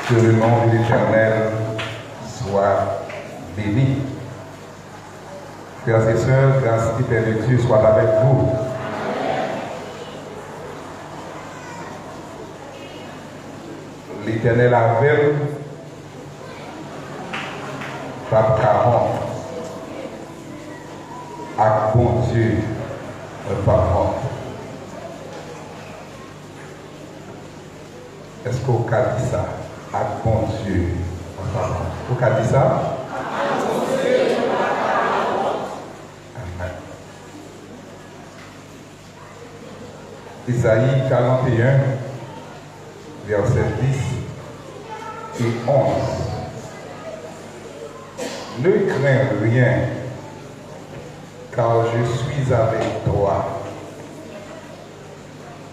Que le nom de l'Éternel soit béni. Frères et sœurs, grâce et paix de Dieu soit avec vous. L'Éternel avait Pape 40 à bon Dieu parent. Est-ce qu'on a dit ça? À bon Dieu parent. Vous avez dit ça? Amen. Isaïe 41, verset 10 et 11. Ne crains rien, car je suis avec toi.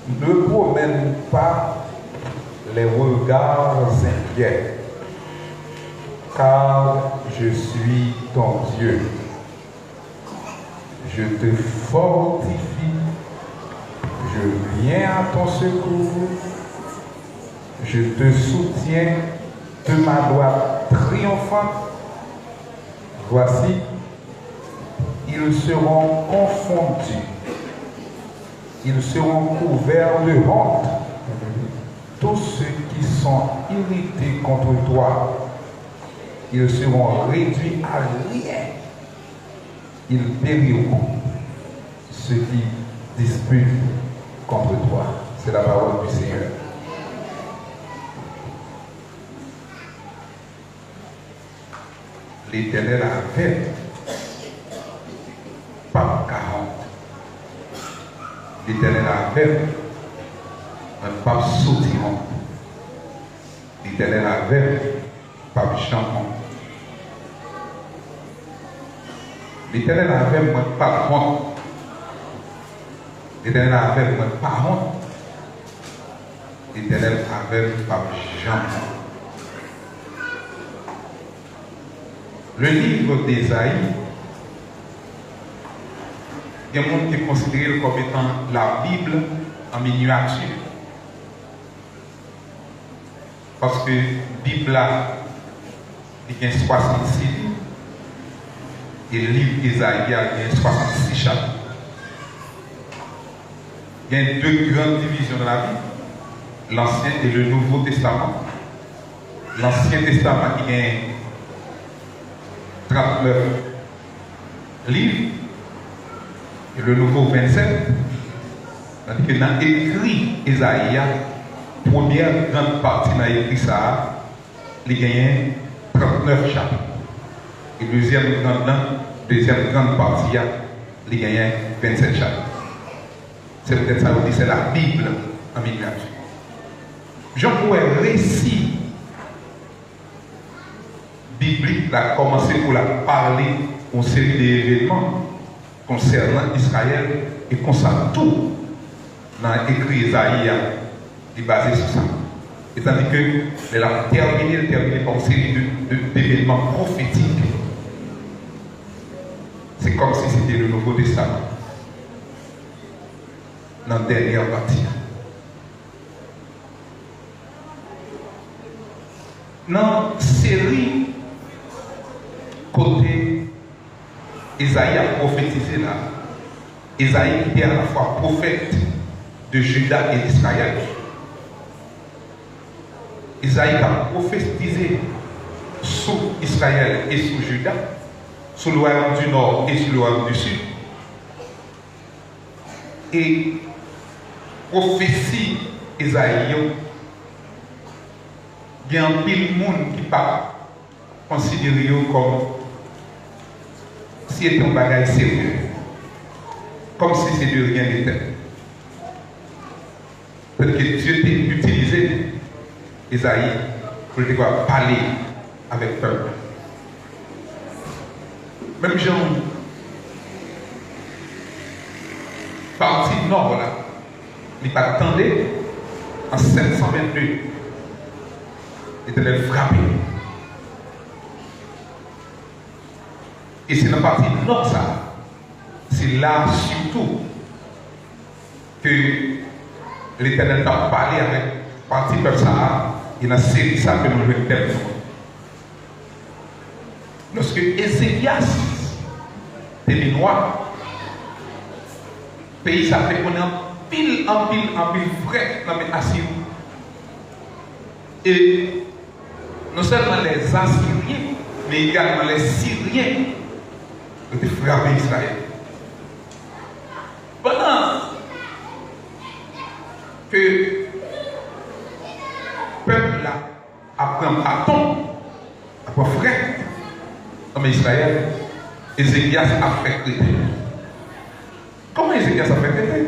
Ne promène pas les regards inquiets, car je suis ton Dieu. Je te fortifie, je viens à ton secours, je te soutiens de ma droite triomphante. Voici, ils seront confondus, ils seront couverts de honte, tous ceux qui sont irrités contre toi, ils seront réduits à rien, ils périront, ceux qui disputent contre toi. C'est la parole du Seigneur. L'Éternel avait Pape 40. L'Éternel avait un Pape Sautirant. L'Éternel avait Pape Champon. L'Éternel avait un Pape Honte. L'Éternel avait un Pape Honte. L'Éternel avait Pape Champon. Le livre d'Ésaïe, il y a des gens qui considèrent comme étant la Bible en miniature. Parce que la Bible, il y a 66 livres. Et le livre d'Ésaïe, il y a 66 chapitres. Il y a deux grandes divisions de la Bible, l'Ancien et le Nouveau Testament. L'Ancien Testament, il y a 39 livres et le nouveau 27. C'est-à-dire que dans l'écrit Isaïe, première grande partie dans l'écrit ça, il y a 39 chapitres. Et deuxième grande partie, il y a 27 chapitres. C'est peut-être ça que c'est la Bible en miniature. Jean pourrais récit biblique a commencé pour la parler en série d'événements concernant Israël et concernant tout dans l'écrit Isaïe est basé sur ça. C'est-à-dire qu'elle a terminé par une série d'événements prophétiques. C'est comme si c'était le Nouveau Testament dans la dernière partie. Dans la série côté Isaïe a prophétisé là. Isaïe était à la fois prophète de Juda et d'Israël. Isaïe a prophétisé sur Israël et sur Juda, sur le royaume du nord et sur le royaume du sud. Et prophétie Isaïe, il y a un pile monde qui parle considéré comme si c'était un bagage sérieux, comme si c'était de rien n'était. Parce que Dieu t'a utilisé Isaïe pour pouvoir parler avec le peuple. Même Jean, partie nord là, il pas attendait en 722, il était frappé. Et c'est dans la partie nord, ça. C'est là surtout que l'Éternel a parlé avec la partie peuple ça Il y a une série ça que nous devons faire. Lorsque Ézéchias était noir, le pays ça fait qu'on est en pile vrai dans les Assyriens. Et non seulement les Assyriens, mais également les Syriens ont frappé Israël. Pendant que le peuple là apprend bâton, apprend frère, dans Israël, Ézéchias a fait créer. Comment Ézéchias a fait créer?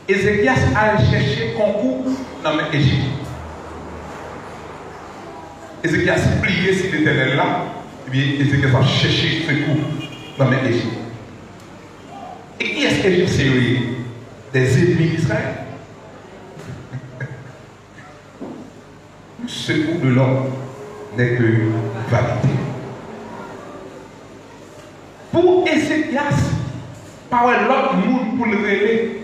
Ézéchias a cherché concours dans l'Égypte. Ézéchias a plié sur l'Éternel là, et bien Ézéchias a cherché secours dans l'Égypte. Et qui est-ce que l'Égyptien? Des ennemis d'Israël. Le secours de l'homme n'est que vanité. Pour Ézéchias, par l'autre monde pour le révéler,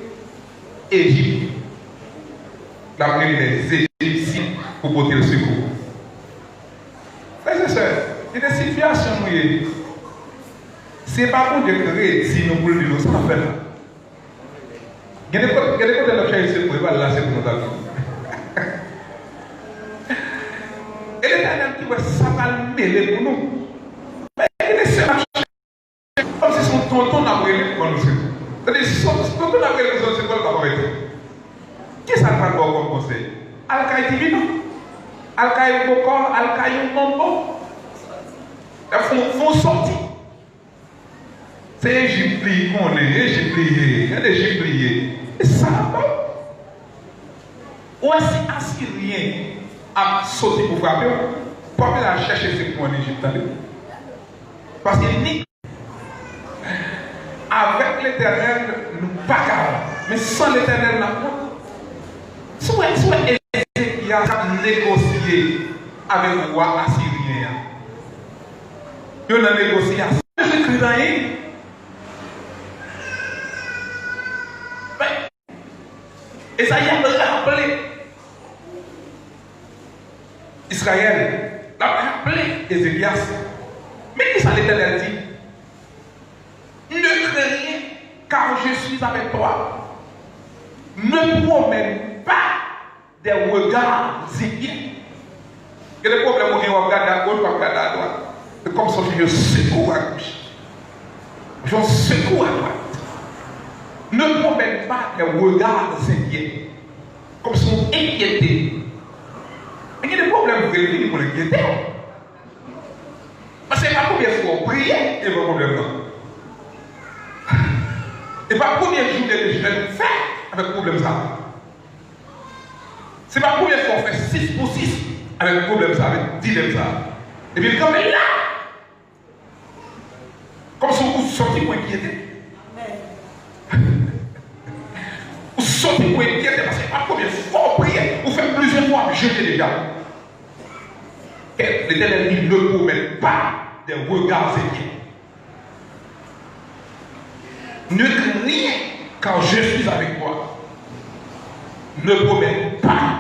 Égypte, d'après les Égyptiens pour porter le secours. Frères et sœurs, il y a des situations où c'est pas pour Dieu créer si nous voulons dire ça fait là. Il y a des côtés de la chaise pour là c'est pour notre vie. Et l'Éternel qui va ça va mêler pour nous. Mais il est comme si son tonton a brûlé pour nous. C'est-à-dire si son tonton a brûlé pour nous, c'est quoi le travail? Qu'est-ce que ça prend comme conseil? Al-Qaïda divin, Al-Qaïda Bokor, Al-Qaïda Mambo. Ils font sortir. C'est Égypte qu'on est, Égypte lié, il y a des Égypte liés. Et ça va. Ou est-ce Assyrien a sauté pour frapper? Pourquoi il a cherché ce point en Égypte? Parce qu'il dit avec l'Éternel, nous pas capable. Mais sans l'Éternel, nous pas. Soit Ézéchias a négocié avec le roi assyrien. Il a négocié avec Jésus-Christ. Esaïe a rappelé Israël, a rappelé Ézéchias. Mais qu'est-ce que l'Éternel dit? Ne crains rien, car je suis avec toi. Ne promène pas des regards inquiets. Il y a des problèmes où on regarde à gauche, on regarde à droite. C'est comme si je secoue à gauche. Je secoue à droite. Ne promène pas des regards inquiets. Comme si on inquiétait. Il y a des problèmes pour vérifier pour l'inquiéter. Parce que c'est pas combien de fois on prie, il y a un problème là. Et pas combien de jours de jeûne fait avec le problème ça. C'est pas combien de fois on fait 6 pour 6 avec le problème ça, avec 10 problèmes ça. Et puis quand même là, comme si on sortit pour inquiéter. Vous sortez pour inquiéter parce que pas combien de fois on prie, vous faites plusieurs fois jeûner déjà. Et l'Éternel dit ne promène pas des regards inquiets. Ne crains rien quand je suis avec toi. Ne promène pas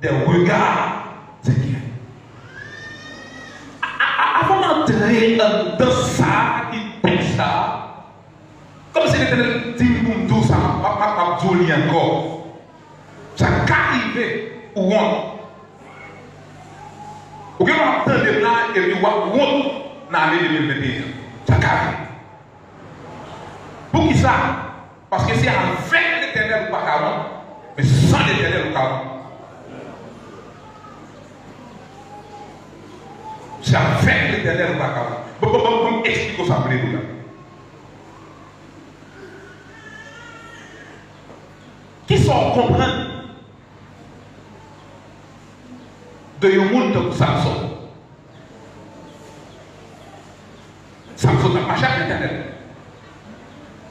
des regards inquiets. Avant d'entrer dans ça, il pense ça, comme si l'Éternel dit pour ça, pas encore. Ça qu'arriver ou on. Ou bien on attend de là et puis on dans l'année 2021. Ça qu'arrive. Pour qui ça? Parce que c'est avec l'Éternel ou pas qu'avant, mais sans l'Éternel ou qu'avant. C'est avec l'Éternel ou pas qu'avant. Bon, expliquez ça pour les deux. Qui sont comprendre de un monde comme Samson? Samson n'a pas marché avec l'Éternel.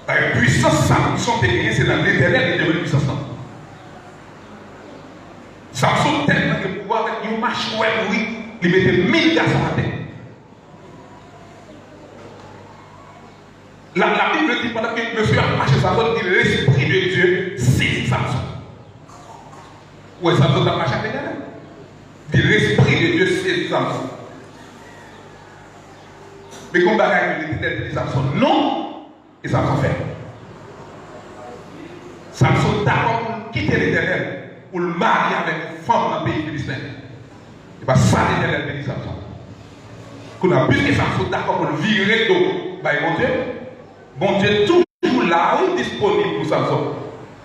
La puissance Samson est gagnée, c'est dans l'Éternel qui devient puissance. Samson tellement que pouvoir avec une marche pour lui, il mettait 1000 gars sur la tête. La Bible dit pendant que monsieur a marché Samson, il l'esprit de Dieu saisit Samson. Oui, Samson a marché avec l'Éternel. Samson. Mais comme bagaille que l'Éternel dit Samson, non, et Samson fait. Samson d'accord pour quitter l'Éternel, pour le marier avec une femme dans le pays philistin. Et bien ça l'Éternel dit Samson. Qu'on a plus que Samson d'accord pour le virer d'eau, bon Dieu toujours là, disponible pour Samson.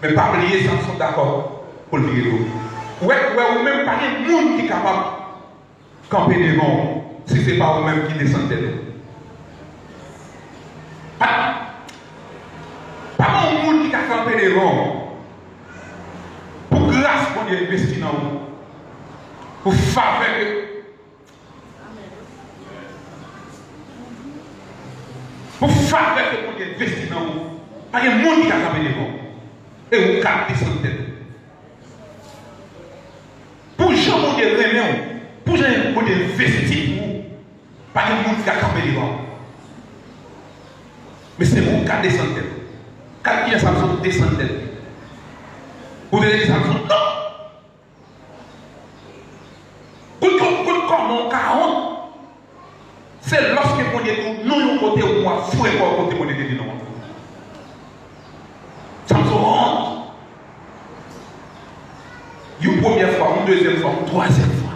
Mais pas oublier Samson d'accord pour le virer d'eau. Ouais, ou même pas de monde qui est capable de camper devant si ce n'est pas vous-même qui descendez de l'eau. Pas de monde qui a campé devant pour grâce pour Dieu investir dans vous. Pour faveur. Pour faveur pour Dieu investir dans vous. Pas de monde qui a campé devant. Et vous captez descendre de l'eau. Pour gens qui ont remis, pour gens qui ont investi pour vous, pas de monde qui a campé devant. Mais c'est vous qui descendez. Quand il y a Samson, descendez. Vous devez dire Samson, non. Comment 40, c'est lorsque vous dites nous, nous côté ou moi, fouet quoi côté vous dites non. Samson rentre. Une première fois, une deuxième fois, une troisième fois.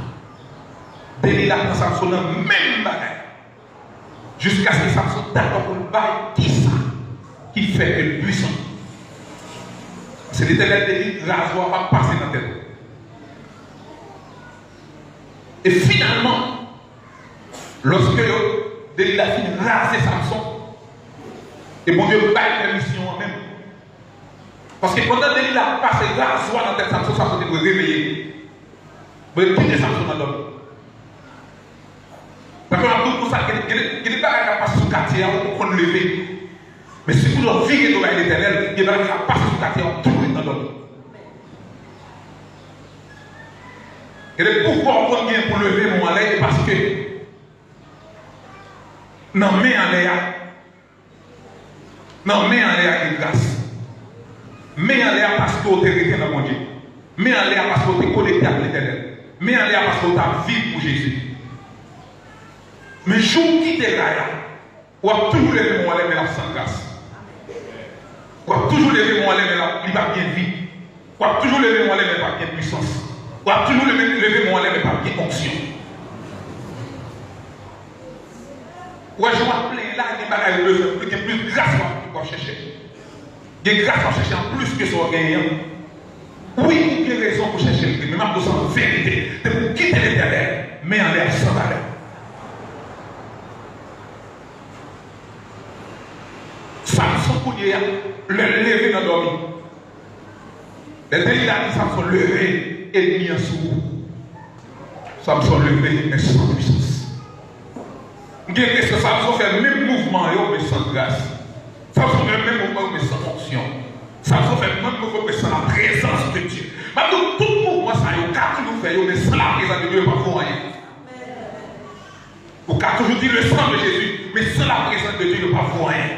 Délila prend Samson dans le même bagage. Jusqu'à ce que Samson d'accord pour le bail, qui ça qui fait que le puissant. C'est l'Éternel qui dit, rasoir va passer dans la tête. Et finalement, lorsque Délila finit de raser Samson, et mon Dieu baille permission en même. Parce que pendant Délila passe rasoir dans la tête de Samson, Samson est réveillé. Vous pouvez quitter Samson dans l'homme. Parce qu'on a tout pour ça, qu'il n'est pas capable de passer sous le quartier pour le lever. Mais si vous avez viré de l'Éternel, il n'est pas capable de passer sous le quartier pour tout dans l'homme. Et le pouvoir qu'on vient pour lever mon l'air, parce que non, mais en l'air, non, mais en l'air, il grâce. Mais en l'air parce que vous êtes dans mon Dieu. Mais en l'air parce que vous êtes connecté avec l'Éternel. Mais en l'air parce que vous êtes vivre pour Jésus. Mais jour qui te là, vous avez toujours levé mon l'air, mais sans grâce. Vous avez toujours levé mon l'air, mais il va bien vivre. Vous avez toujours levé mon l'air, mais pas bien puissance. Vous avez toujours levé mon l'air, mais pas bien onction. Ouais, je m'appelle là, il y a plus de grâce pour chercher. Il y a grâce à chercher en plus que son gagnant. Oui, il y a raison pour chercher, mais même pour en vérité, de vous quitter l'Éternel, mais en l'air sans valeur. Samson pouvait le lever dans l'homme. Les délits là, Samson levé et mis en sous. Samson levé, mais sans puissance. Qu'est-ce que Samson fait le même mouvement, mais sans grâce. Samson fait le même mouvement, mais sans fonction. Samson fait le même mouvement, mais sans la présence de Dieu. Maintenant, tout mouvement, ça y est, car toujours fait, mais sans la présence de Dieu, il ne va pas faire rien. Ou car toujours dit le sang de Jésus, mais sans la présence de Dieu, il ne va pas faire rien.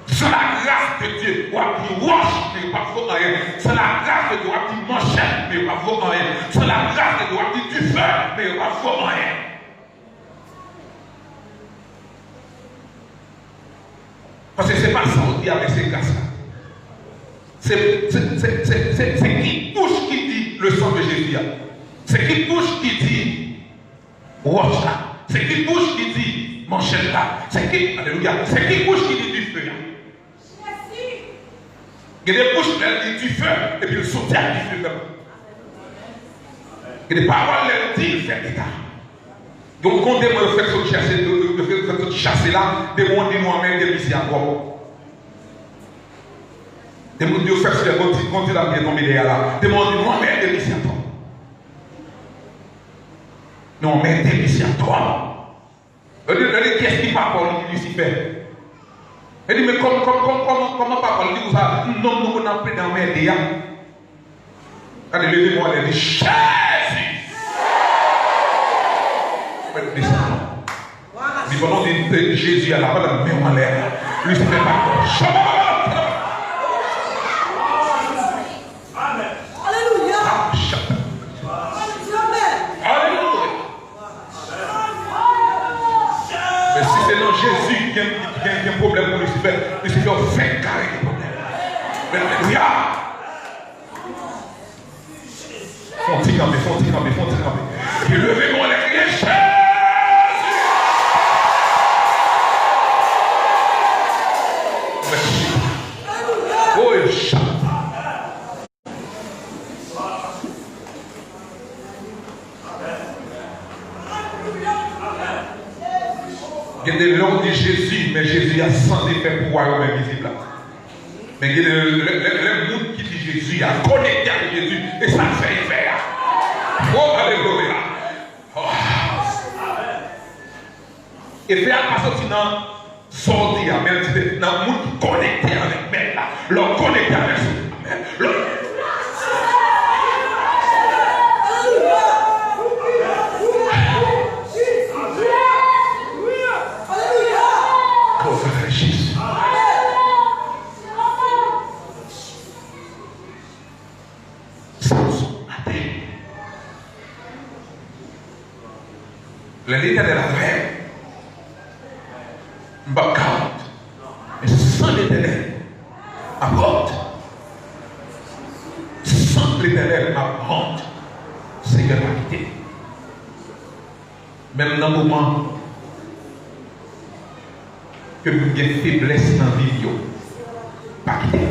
Sans la grâce de Dieu, il va wash, mais il ne va pas faire rien. Sans la grâce de Dieu, il va manchette, mais il ne va pas faire rien. Sans la grâce de Dieu, il va du feu, mais il ne va pas faire rien. Parce que ce n'est pas ça qu'on dit avec ces grâces-là. C'est qui bouche qui dit le sang de Jésus. C'est qui bouche qui dit watch là. C'est qui bouche qui dit manchette là. C'est qui, alléluia, c'est qui bouche qui dit du feu là. Il y a des bouches qui disent du feu et puis le soutien du feu. Il y a des paroles qui disent le fait d'état. Donc, quand on fait ce chasser là, des gens disent nous-mêmes des missions encore. Des gens disent faire ce qu'on dit là, tomber derrière là. Des gens disent nous-mêmes des missions encore. Nous-mêmes des missions encore. Qu'est-ce qui parle Lucifer? Il dit, mais comment parle il dit ça? Non, nous on a pris dans mes déas. Quand il levé moi, il dit Jésus. Il dit Jésus à la bas mais en l'air. Lui, c'est pas. Alléluia. Alléluia. qui a un problème pour Lucifer, Lucifer fait carré le problème. Alléluia. Font-ils camper. Et levez-moi les cris. Oh, il y a des langues de Jésus, mais Jésus a sans effet pour royaume invisible. Mais il y a le monde qui dit Jésus a connecté avec Jésus et ça fait effet. Oh, alléluia. Et fait à passer dans sorti, mais dans le monde qui connecté avec Mère là, leur connecté avec Jésus. L'Éternel a fait un background, mais sans l'Éternel apporte, sans l'Éternel apporte, Seigneur va quitter. Même dans le moment que nous avons une faiblesse dans la vie, pas quitter.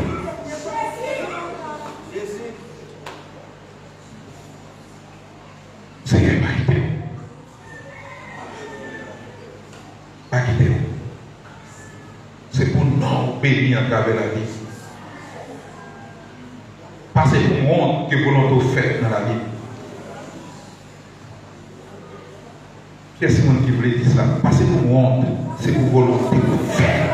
Seigneur va quitter. Pas quitter. C'est pour nous bénir à travers la vie. Pas c'est pour moi que volonté faite dans la vie. Qu'est-ce qui voulait dire ça? Pas c'est pour moi, c'est pour volonté faite.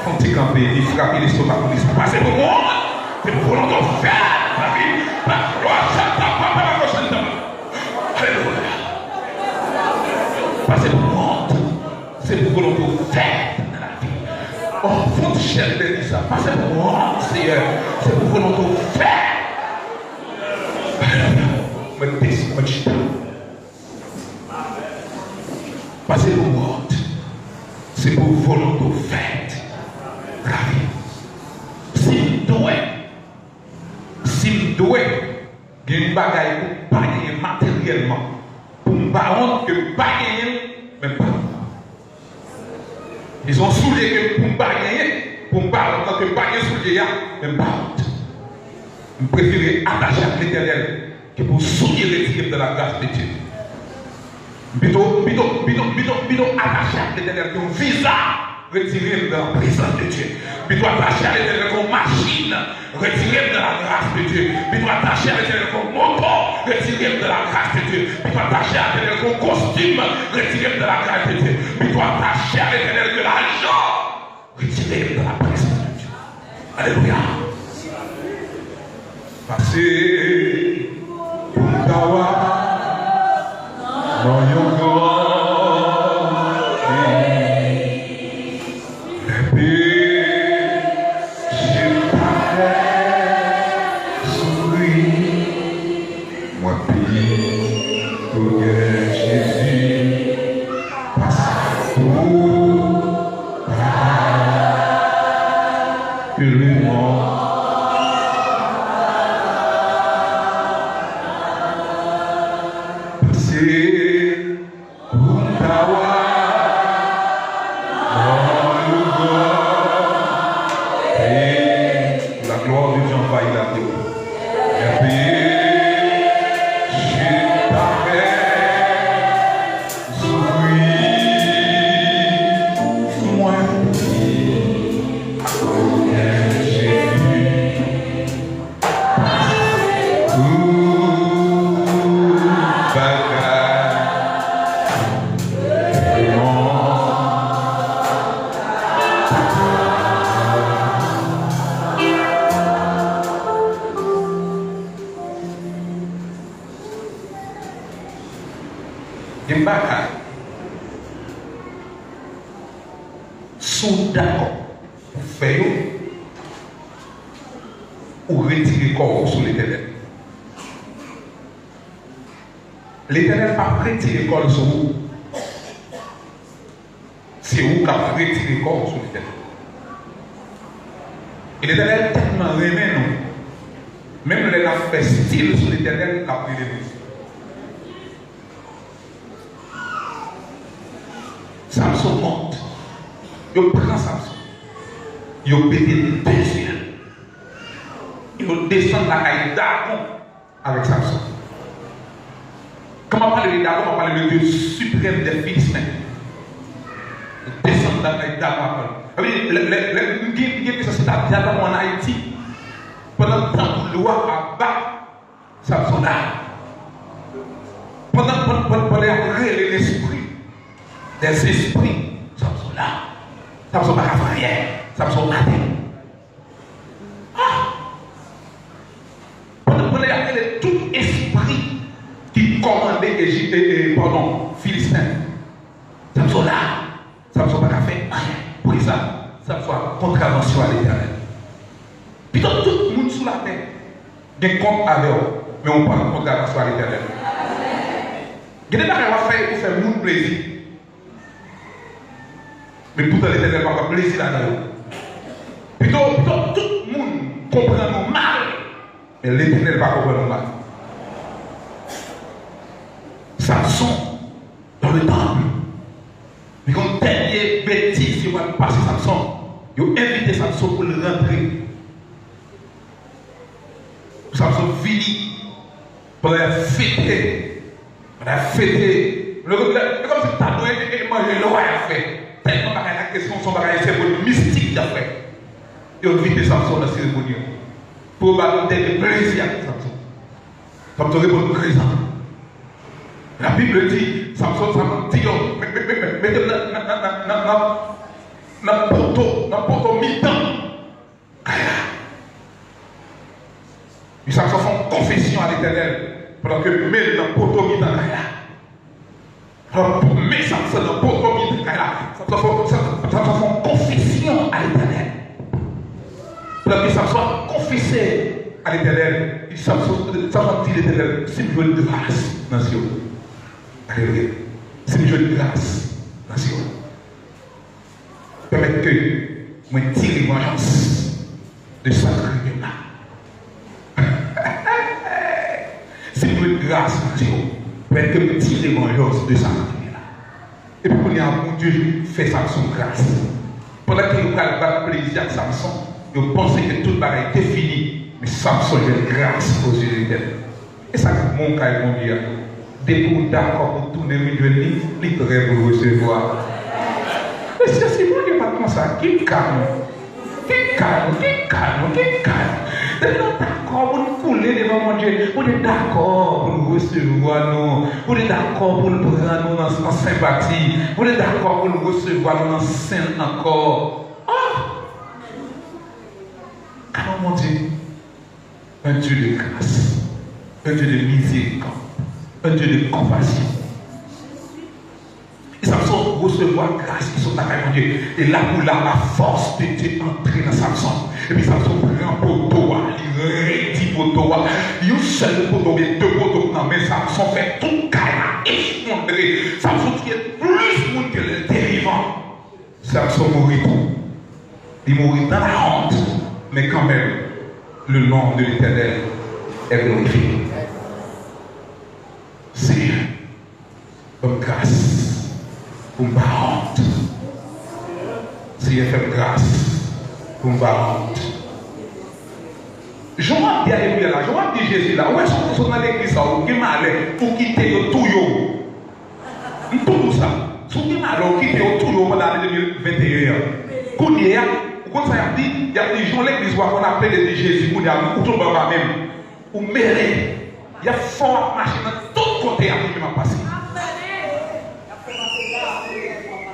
Quand tu campes, il frappe l'estomac pour dire ça. Pas c'est pour moi, c'est pour volonté faite. La vie, la gloire, ça tape pas la prochaine dame. Alléluia. Pas c'est pour moi, c'est pour volonté faite dans la vie. Oh, faut chercher de dire ça. Pas c'est pour moi, Seigneur, c'est pour volonté faite. Alléluia. Me descends. Pas c'est pour moi, c'est pour volonté faite. La vie. Si je dois gagner une bagaille pour ne pas gagner matériellement, pour ne pas honte que pas gagner, même pas. Ils ont soulevé que pour ne pas gagner, pour ne pas honte que pas gagner soulevé, même pas honte. Je préfère attacher à l'Éternel que pour souiller les tirs de la grâce de Dieu. Plutôt attacher à l'Éternel que un visa retiré de la présence de Dieu. Plutôt attacher à l'Éternel comme machine retiré de la grâce de Dieu. Plutôt attaché à l'Éternel comme moto retiré de la grâce de Dieu. Plutôt attaché à l'Éternel comme costume retiré de la grâce de Dieu. Plutôt attaché à l'Éternel de l'argent retiré de la présence de Dieu. Alléluia. Passez pour Tawa. Sont d'accord pour faire ou retirer le corps sur l'Éternel. L'Éternel n'a pas retiré le corps sur vous. c'est où qu'a retiré le corps sur l'éternel. Et l'éternel tellement remet nous. Même les a fait style sur l'éternel, l'a pris les nous. Samson monte. Il prend Samson. Il pété deux yeux. Il descend la caille d'Aaron avec Samson. Comment parler d'Aaron? On parle de Dieu suprême des Philistins. Il descend la caille d'Aaron. Il y a ça en Haïti. Pendant que la loi a bas Samson là. Pendant l'esprit des esprits, Samson là. Samson n'a pas fait rien. Samson a fait. Tout esprit qui commandait Égypte, Philistin. Samson là. Samson n'a pas fait rien. Pour ça, Samson a contravention à l'éternel. Puis tout le monde sous la terre, il y a un compte avec eux, mais on parle de contravention à l'éternel. Il y a des choses à faire pour faire mon plaisir. Mais pourtant l'éternel va avoir plaisir là-dedans. Plutôt, tout le monde comprend nos mal, mais l'éternel va comprendre nos mal. Samson, dans le temple, mais comme dernier bêtise, il va passer Samson. Il a invité Samson pour le rentrer. Samson vit pour la fêter. Pour la fêter. C'est comme si tu as donné manger le roi a fait. Tellement la question son bagage c'est pour le mystique d'après. Et on vit Samson dans la cérémonie. Pour donner plaisir à Samson. Samson répond présent. La Bible dit, Samson dit, mettez dans poteau mi-temps. Puis Samson fait confession à l'éternel. Pendant que met dans poteau mi-temps. Mais Samson dans poteau mi-temps. Samson fait confession à l'éternel. Pendant que Samson a confessé à l'éternel. Samson dit à l'éternel, c'est une joie de grâce dans ce jour. Alléluia. C'est une joie de grâce dans ce jour. Permettez que moi tire vengeance de ça crime-là. C'est une joie de grâce dans ce jour. Permettez que moi tire vengeance de ça crime-là. Et puis, quand bon Dieu fait Samson grâce. Pendant qu'il nous a battu plaisir à Samson, il pensait que toute bagaille était finie. Mais Samson a eu grâce aux yeux de l'Éternel. Et ça, c'est mon cas, mon Dieu. Dès que vous êtes d'accord pour tourner le milieu, il est prêt pour recevoir. Mais c'est bon, il n'y a pas comme ça. Qui calme? Qui calme? Qui calme? Qui calme? Vous êtes d'accord pour nous couler devant mon Dieu. Vous êtes d'accord pour nous recevoir, nous. Vous êtes d'accord pour nous prendre nous en sympathie. Vous êtes d'accord pour nous recevoir nous en scène encore. Alors, mon Dieu, un Dieu de grâce, un Dieu de miséricorde, un Dieu de compassion. Et Samson recevoir grâce, ils sont d'accord, mon Dieu. Et là où la force de Dieu entrer dans Samson. Et puis Samson prend poteau, il rédit poteau. Il y a un seul poteau, mais deux poteaux. Mais Samson fait tout carrément effondré. Samson qui est plus monde que le dérivant. Samson mourit. Il mourit dans la honte. Mais quand même, le nom de l'Éternel est glorifié. Seigneur, comme grâce pour ma honte. Seigneur, fais grâce pour ma honte. Jean a dit à Jésus là, Jean a dit Jésus là, où est-ce qu'on sont dans l'église là, où est malais pour quitter tout yo? Tout ça. Si vous malais, quitter tout yo pendant l'année 2021. Qu'on y est, quand ça a dit, il y a des gens l'église où on appelle de Jésus, où il y a tout le monde même, ou mêlé. Il y a fort marché dans tous côtés à qui m'a passé.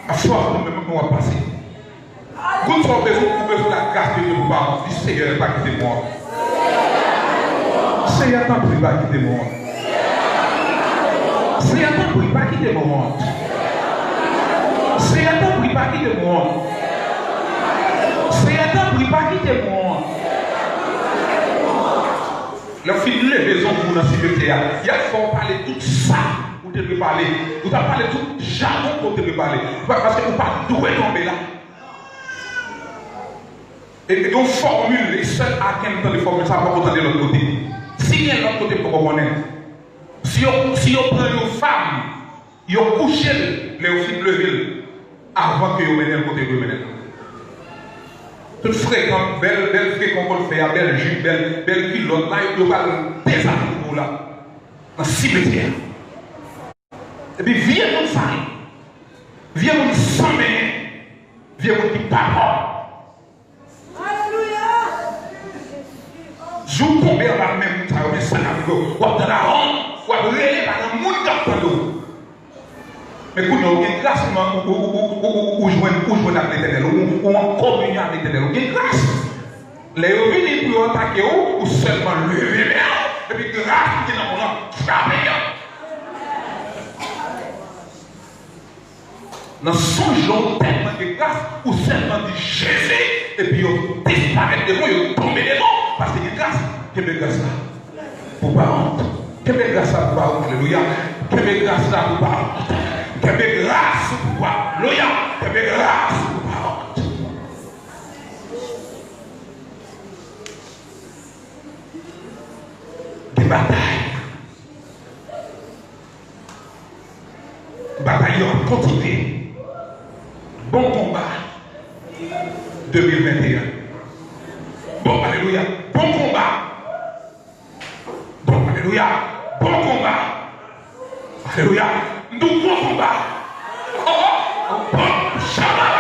À fort nous même nous passer. Quand tu as besoin de la grâce de Dieu pour parler, dis Seigneur, pas quitter moi. Seigneur, t'en prie, pas quitter moi. Seigneur, t'en prie, pas quitter moi. Seigneur, t'en prie, pas quitter moi. Seigneur, t'en prie, pas quitter moi. Le film de raison pour nous cimetière. Il y a fort parler tout ça. pour te parler. Vous avez parlé tout jargon pour te parler. Parce que vous pas doué tomber là. Et donc, formule, les seuls à quel temps les formules, ça va pas autant de l'autre côté. Si il y a l'autre côté pour qu'on connaisse, si on prend une femme, on couche les filles lever avant que vous menez le côté que vous menez. Toute fréquente, belle fréquente qu'on fait, belle jupe, belle pilote, là, il y a des amours là, dans le cimetière. Et puis, viens mon femme, viens mon sang, viens mon petit papa. Je vous tombe dans la même temps, mais ça n'a pas de dans la honte, ou à brûler par le monde qui a l'eau. Mais quand on a une grâce, ou jouer avec l'éternel, ou en communion avec l'éternel, on a une grâce. Les revenus pour attaquer ou seulement lever, et puis grâce qui est dans mon nom, frapper. Dans son jour, tellement de grâce, ou seulement de Jésus, et puis on disparaît de moi, on tombe des mots. Parce qu'il y a grâce, que me grâce là, pour pas honte. Que me grâce là pour pas honte, alléluia. Que me grâce là pour pas honte. Que me grâce pour pas, alléluia. Que me grâce pour pas honte. Des batailles. Bataille continuer. Bon combat. 2021. Bon, alléluia. Bon combat. Bon, alléluia. Bon combat. Alléluia. Nous, bon combat. Oh, bon, Shabbat.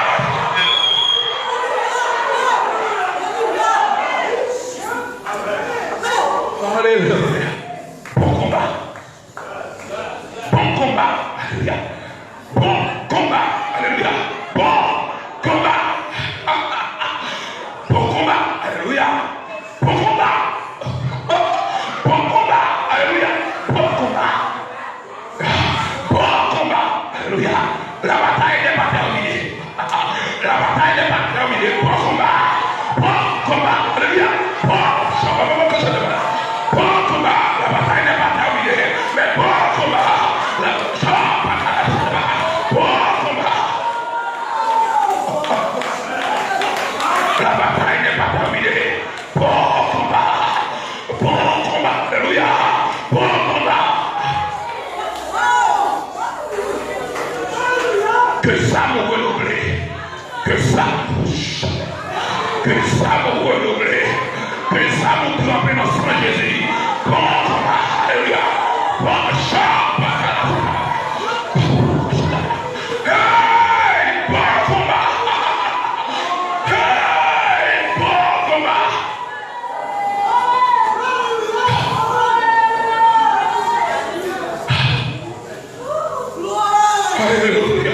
Alléluia. Bon combat. Bon combat. Alléluia. Bon combat. Alléluia. Bon combat. Bon combat. Alléluia. Bon combat. Bon combat. Alléluia. Bon combat. Bon combat. Alléluia. La bataille n'est pas terminée. La bataille n'est pas terminée. Bon combat. Bon combat. Alléluia. Bon combat. Bon combat. La bataille n'est pas terminée. Mais bon combat. La bataille n'est pas terminée. Bon combat. Bon combat. Alléluia. Bon combat. Que ça me renouvelle. Que ça me renouvelle. Que ça me trempe dans son Jésus. Bon combat. Alléluia. Bon combat. Hey! Bon combat. Hey! Bon combat. Alléluia.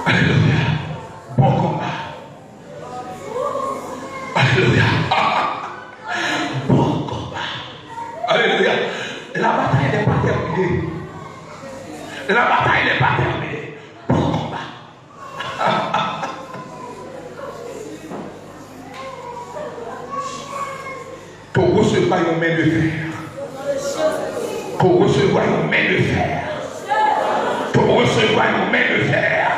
Alléluia. Bon combat. Alléluia. Bon combat. Alléluia. La bataille n'est pas terminée. La bataille n'est pas terminée. Bon combat. Pour recevoir une main de fer. Pour recevoir une main de fer. Pour recevoir une main de fer.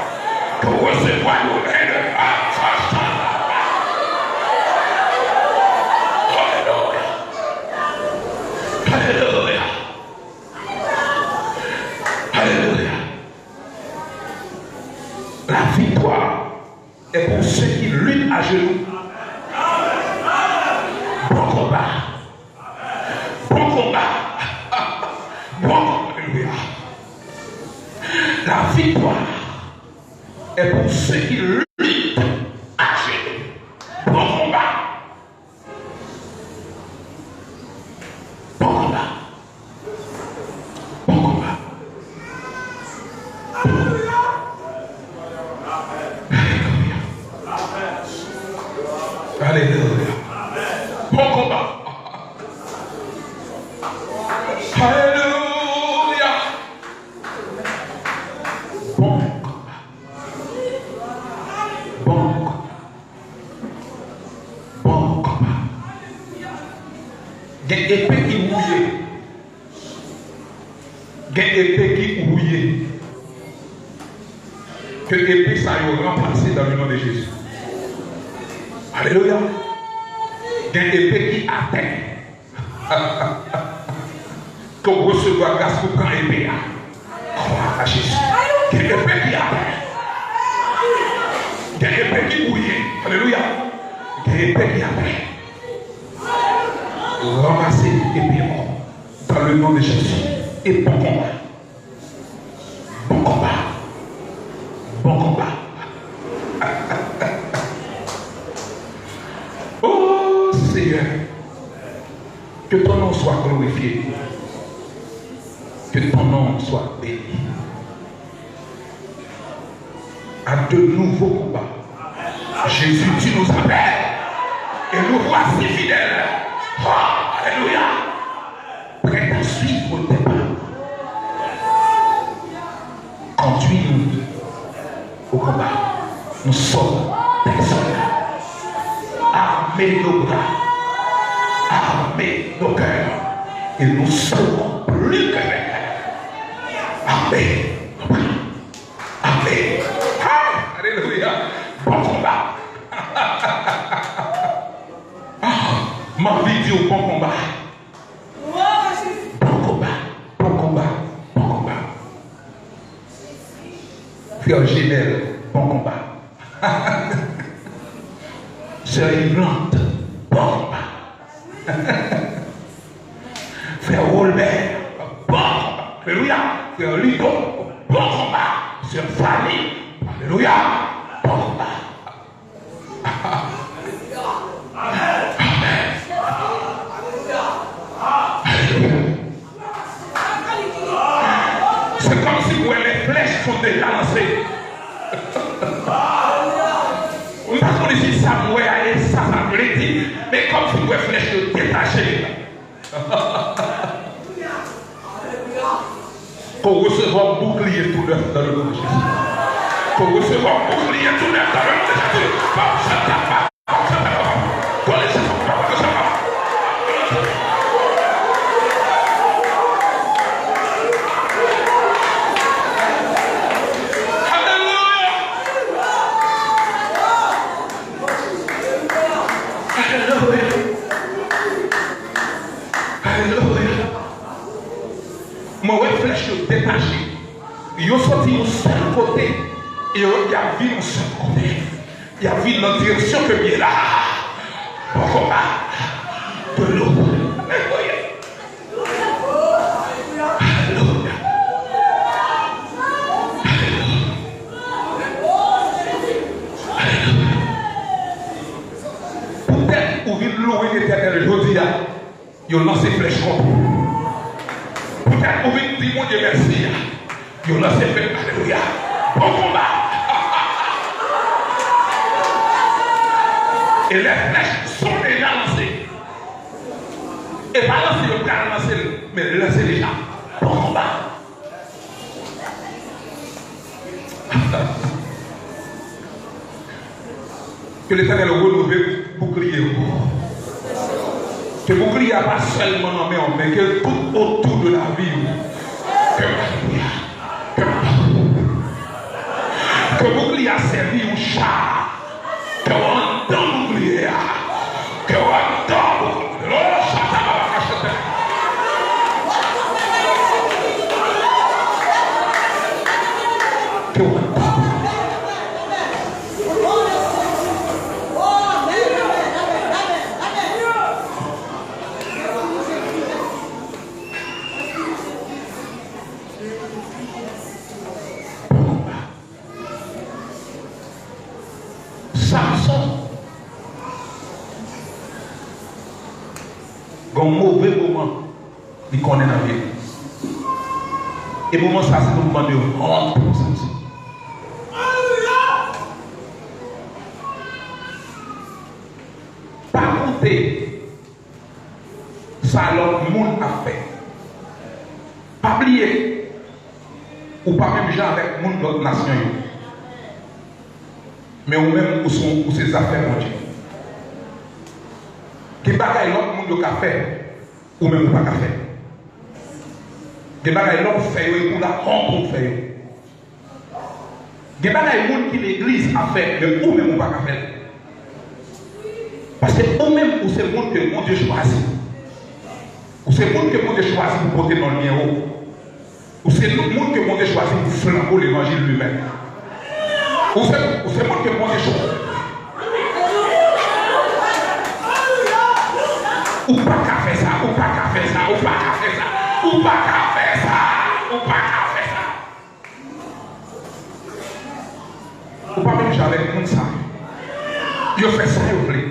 Pour recevoir une main de fer. Alléluia. Alléluia. La victoire est pour ceux qui luttent à genoux. Bon combat. Bon combat. Bon combat. Alléluia. La victoire est pour ceux qui luttent à genoux. Bon combat. Bon combat. Bon combat. Alléluia. Alléluia. Bon combat. Alléluia. Bon Il y a une épée qui rouille. Il y a une épée qui rouille. Que l'épée ça a remplacé dans le nom de Jésus. Alléluia. Il y a une épée qui atteint. Qu'on recevra grâce pour quand épée. Croire à Jésus. Il y a une épée qui atteint. Il y a une épée qui rouille. Alléluia. Il y a une épée qui atteint. Ramasser l'épée dans le nom de Jésus. Et bon combat. Bon combat. Bon combat. Oh Seigneur, que ton nom soit glorifié. Que ton nom soit béni. À de nouveaux combats. Jésus, tu nous appelles. Et nous voici fidèles. Oh, alléluia. Prêt à suivre tes pas. Conduis-nous au combat. Nous sommes des soldats. Armez nos bras. Armez nos cœurs. Et nous serons plus que vainqueurs. Armez nos bras. Armez. Ah, alléluia. Bon combat. Ma vie dit au bon combat. Bon combat. Bon combat. Bon combat. Frère Génel, bon combat. Sœur Yvette, bon combat. Frère Robert, bon combat. Alléluia. Frère Lido, bon combat. Sœur Fanny, alléluia. Bon combat. C'est comme si vous les flèches sont déjà lancées. On ne pas si ça mouait ça me dit, mais comme si vous les flèches détachées. Qu'on recevra un bouclier tout neuf dans le nom de Jésus. Qu'on recevra un bouclier tout neuf dans le nom de Jésus. Moi, flèche détachée. Ils ont sorti au seul côté. Et il y a vu au seul côté. Il y a vu dans la direction que bien là. Bon combat. De l'eau. Alléluia. Alléluia. Alléluia. Peut-être où vient louer l'éternel aujourd'hui, ils ont lancé flèche contre. Peut-être pour dire mon Dieu merci. Ils ont lancé flèche. Alléluia. Bon combat. Et les flèches sont déjà lancées. Et pas lancer le bras, lancer, mais lancer déjà. Bon combat. Que l'Éternel renouvelle bouclier. Que bouclier pas seulement en main, mais que tout autour de la vie. Que bouclier a servi un chat. Que on entend bouclier. Que on entend bouclier. Oh, que on entend. Un mauvais moment, il connaît la vie. Et moment ça, c'est le moment de honte pour Samson. Par contre, ça l'autre monde a fait. Pas oublier, ou pas même gens avec le monde d'autres nations. Mais ou même où sont ces affaires, mon Dieu. Qui bagaille l'autre monde a fait, ou même pas qu'à faire. Des bagailles l'homme fait pour la honte fait. Des bagailles qui l'église a fait, mais ou même pas qu'à faire. Parce que ou même ou c'est le monde que mon Dieu choisit. Ou c'est le monde que mon Dieu choisit pour porter dans le mien haut. Ou c'est le monde que mon Dieu choisit pour flamber l'évangile lui-même. Ou c'est le monde que mon Dieu choisit. Ou pas qu'à faire ça, ou pas qu'à faire ça, ou pas qu'à faire ça, ou pas qu'à faire ça, ou pas qu'à faire ça. Ou pas même j'avais le monde ça. Il fait ça, il voulait.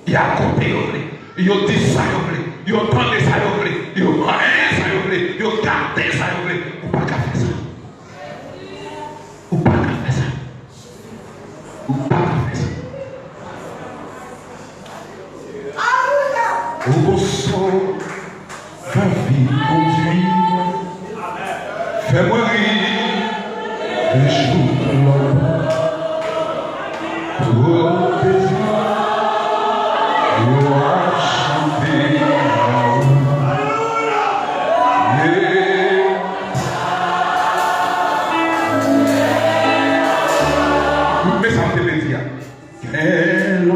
Il a compté, il voulait. Il dit ça, il voulait. Il entendait ça, il voulait. Il voyait ça, il voulait. Il gardait ça, il voulait. Ou pas qu'à faire ça. Ou pas qu'à faire ça. Ou pas qu'à faire ça. Au beau sort, ma vie conduire, fais-moi rire, le jour de l'homme, pour plaisir, il aura chanté mais ça me fait plaisir. Quel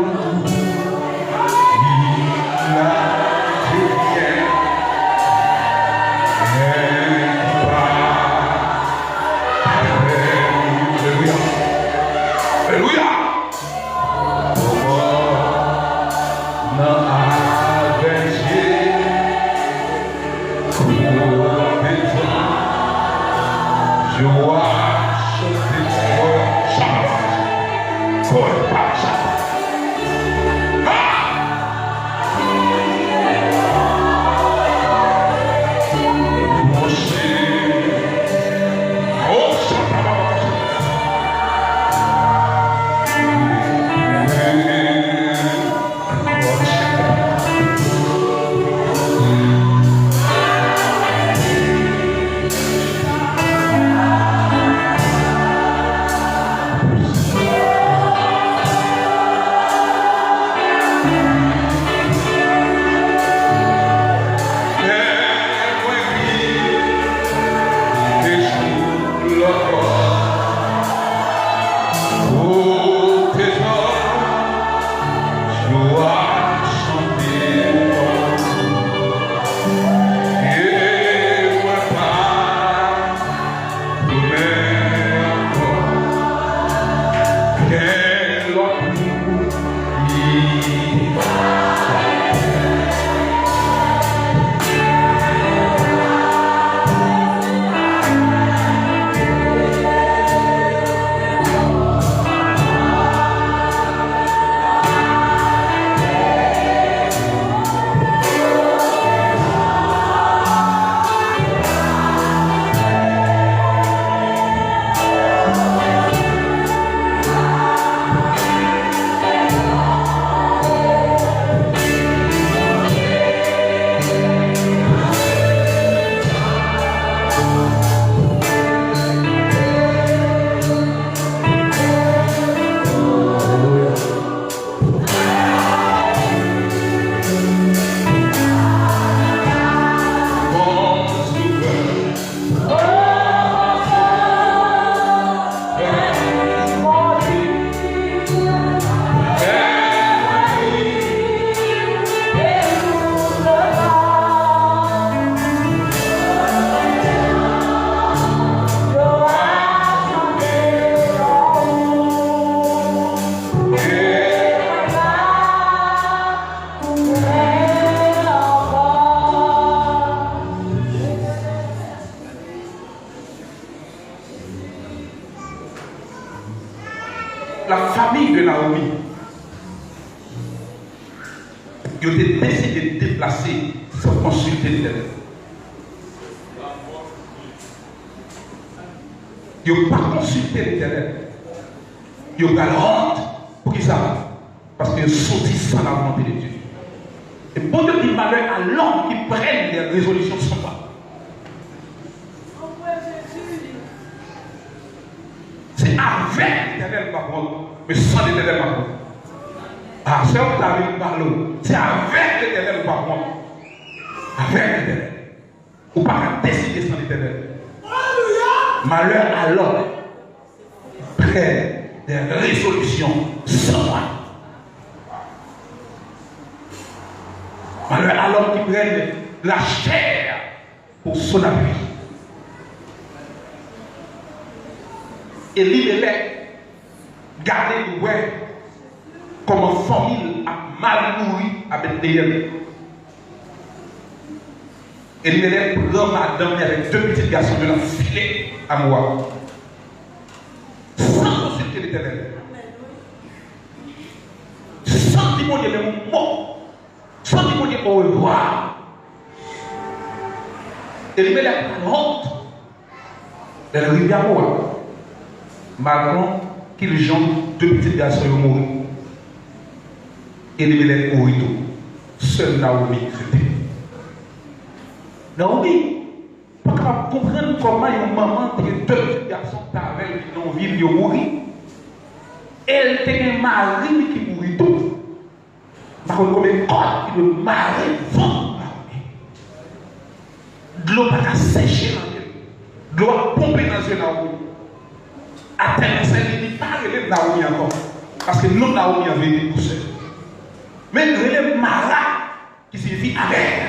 la famille de Naomi, ils ont décidé de déplacer sans consulter l'Éternel. Ils n'ont pas consulté l'Éternel. Ils ont pas la honte pour qu'ils savent. Parce qu'ils sont sortis sans la volonté de Dieu. Et bon Dieu dit malheur à l'homme qui prenne des résolutions sans pas. C'est avec l'Éternel par contre, mais sans l'Éternel par contre. Ah, c'est un David parle. C'est avec l'Éternel par contre. avec l'éternel. Ou pas décider sans l'éternel. Malheur à l'homme qui prenne des résolutions sans moi. Malheur à l'homme qui prenne la chair pour son appui. Et Elimelech, gardez le ouais, comme une famille a mal nourri à Bethléem. Elimelech prend madame avec deux petits garçons de la filet à moi. Sans consulter l'éternel. Sans demander le mot. Sans demander au revoir. Elimelech a honte. Elle arrive à moi. Malgré qu'ils jontent deux petits garçons morts. Elimelech au rideau. Seul Naomi crétait. Naomi, pas capable de comprendre comment une maman qui a deux petits garçons avec qui n'ont ville, ils ont mouru. Elle était un mari qui mourit tout. Par contre, comme un corps qui le mari vend Naomi. De l'eau pas sécher dans elle. De l'eau a pompé dans elle Naomi. À tel point qu'il n'est pas relève Naomi encore. Parce que nous, Naomi, avait été poussés. Mais il relève Mara qui signifie amer.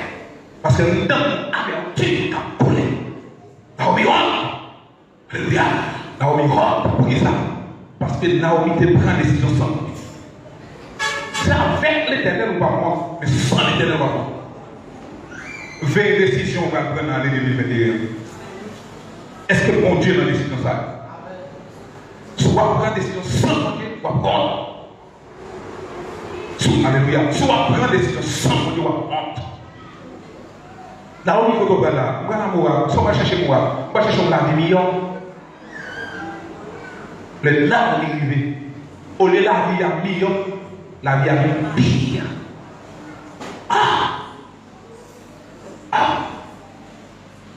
Parce que nous, avec un petit cap collé. Naomi rentre. Alléluia. Naomi rentre pour ça. Parce que Naomi te prend une décision sans lui. C'est avec l'éternel ou pas moi, mais sans l'éternel ou pas moi. 20 décisions on va prendre en l'année 2021. Est-ce que mon Dieu dans la décision ça? Soit prendre des décisions sans mon Dieu, soit contre. Alléluia. Soit prendre des décisions sans mon Dieu, soit contre. Naomi, il faut que là. Moi, on va chercher moi. On va chercher la vie million. Le larmes est arrivé. Au lieu de la vie à million, la vie à pire.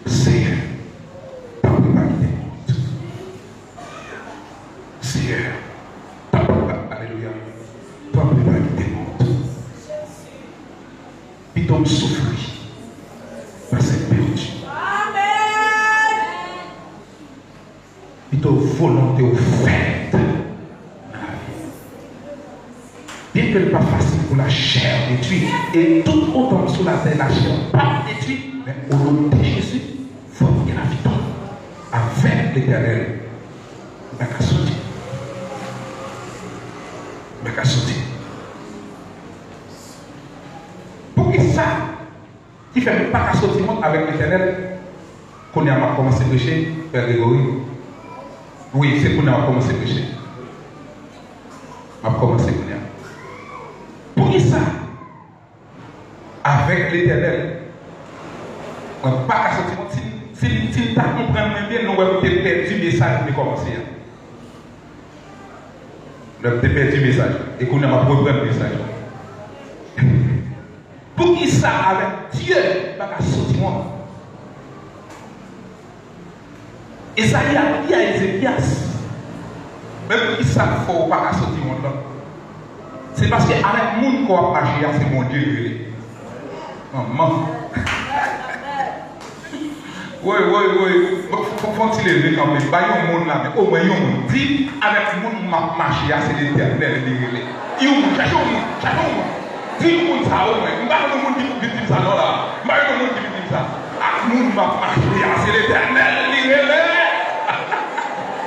Seigneur, pas de pas Seigneur, alléluia, pas de pas quitter monde. Puis t'en souffrir. Parce que perdu. Amen. Et ton volonté offerte. Bien que ce n'est pas facile pour la chair détruite. Et tout autant sur la terre, la chair pas détruite. Mais au nom de Jésus, il faut qu'il y ait la victoire. Avec l'éternel. Il n'y a qu'à sortir. Il n'y a qu'à sortir. Pour qui ça? Qui fait pas qu'à sortir avec l'éternel, qu'on a commencé à prêcher, Père Grégory. Oui, c'est qu'on a commencé à prêcher. On a commencé à prêcher. Pour qui ça? Avec l'éternel, on n'a pas qu'à sortir. Si tu comprends bien, nous avons perdu le message de commencer. Nous avons perdu le message. Et qu'on a reprendre le message. Pour qui ça avec Dieu pas qu'à sortir moi. Et ça y a dit à Ézéchias. Même pour qui ça ne faut pas qu'à sortir moi là. C'est parce qu'avec le monde qu'on va marcher, c'est mon Dieu. Maman. Oui. Faut-il lever quand même? Bah, il y a un monde là, mais au moins, il y a un monde. Dit avec le monde qui marche, c'est l'éternel. Il y a un monde, chaque monde. Si vous avez ça, vous avez un monde qui vous dit ça, non là. Vous avez un monde qui vous dit ça. Ah, le monde va marcher, c'est l'éternel.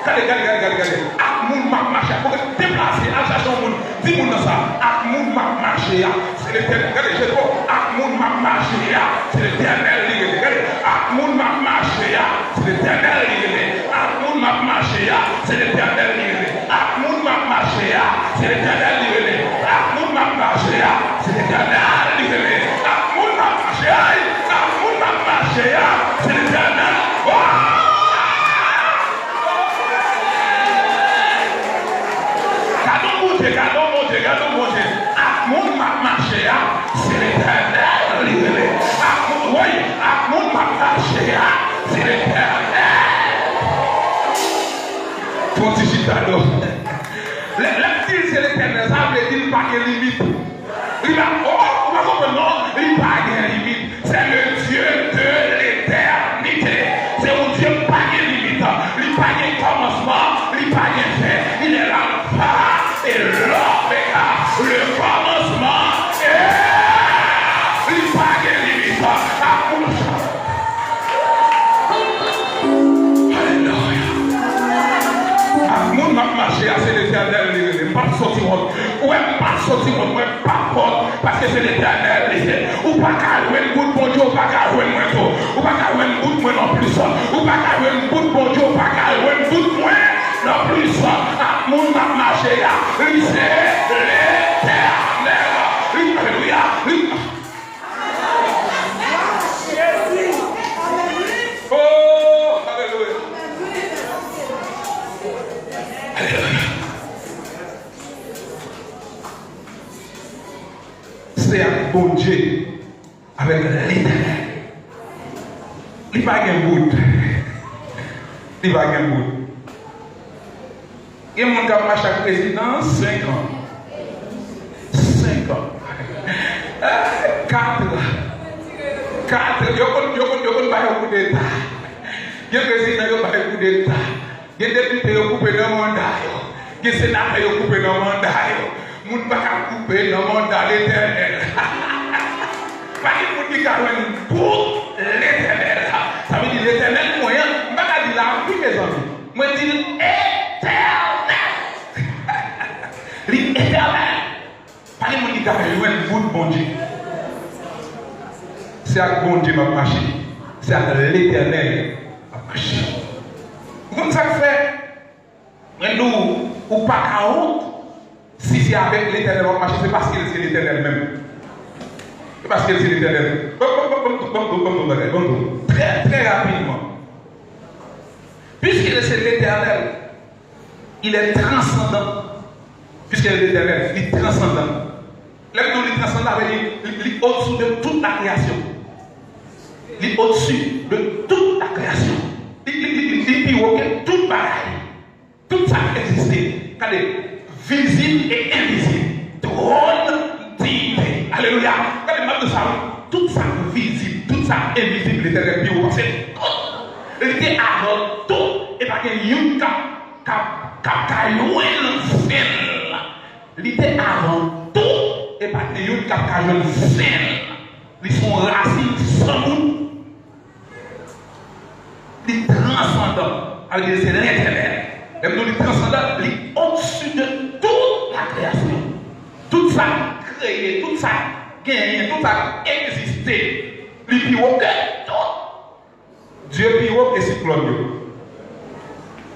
Regardez. Ah, le monde va marcher. Il faut déplacer, à chercher un monde. Dis-moi ça. Ah, le monde va marcher, c'est l'éternel. Regardez, je dis, ah, le monde va marcher, c'est l'éternel. Ah, le monde va marcher, c'est l'éternel. Ah, le monde va marcher, c'est l'éternel. Ah, le monde va marcher, c'est l'éternel. Ah, le monde va marcher, c'est l'éternel. Ah, le monde va marcher, c'est l'éternel. Regardons mon Dieu. Ah, mon marché, c'est l'éternel. Ah, mon marché, c'est l'éternel. Pontificado. L'estime, c'est l'éternel. Ça veut dire pas de limite. Il va, on va comprendre, non, il n'y a pas de limite. C'est le il n'est pas bien fait, il est l'alpha et l'oméga, le commencement et il n'est pas bien limite. Alléluia. Mon m'a marché à l'éternel, il n'est pas sorti monde. Ouais, pas sorti monde, ouais, pas porte, parce que c'est l'éternel. Ou pas qu'à jouer le bout de bon Dieu, ou pas qu'à jouer le moins tôt, ou pas qu'à jouer le bout de moins non plus, ou pas qu'à jouer le bout de bon Dieu, ou pas qu'à jouer le bout de moins non plus. Mon m'a marché là, c'est l'éternel. Alléluia. Oh, alléluia. C'est un bon Dieu avec l'éternel. Il va gagner bout. Il va gagner bout. Et mon gars marche avec président 5 ans. 5 ans. 4. Yo pas un coup d'état. Il y a président yo pas un coup d'état. Il y a député yo coupé dans mandat. Il y a sénateur yo coupé dans mandat. Moun pas couper dans mandat l'éternel. Pas qu'il dit pour l'éternel. Ça veut dire l'éternel moyen. Je ne vais pas dire la vie, mes amis. Moi, je dis éternel. L'éternel. Pas qu'il dit qu'il y bout de bon Dieu. C'est à bon Dieu m'a marché. C'est à l'éternel m'a marché. Comme ça fait, nous, ou pas à honte. Si c'est avec l'éternel m'a marché, c'est parce que c'est l'éternel même. C'est parce que c'est l'éternel. Très, très rapidement. Puisque c'est l'éternel, il est transcendant. Puisque c'est l'éternel, il est transcendant. L'homme il est transcendant, il est au-dessus de toute la création. Il est au-dessus de toute la création. Il pivote toute bagaille. Tout ça existait. Regardez, visible et invisible. Trône digne. Alléluia. Regardez, tout ça visible, tout ça invisible, l'éternel pivote. C'est tout. Il était avant tout. Et pas qu'il y ait une il était avant tout. Et pas qu'il y ait une ils sont racines sans nous. Les transcendants, c'est l'éternel. Même nous, les transcendants, il est au-dessus de toute la création. Tout ça créé, tout ça gagné, tout ça existé. Il pivote tout. Dieu pivote et cyclone.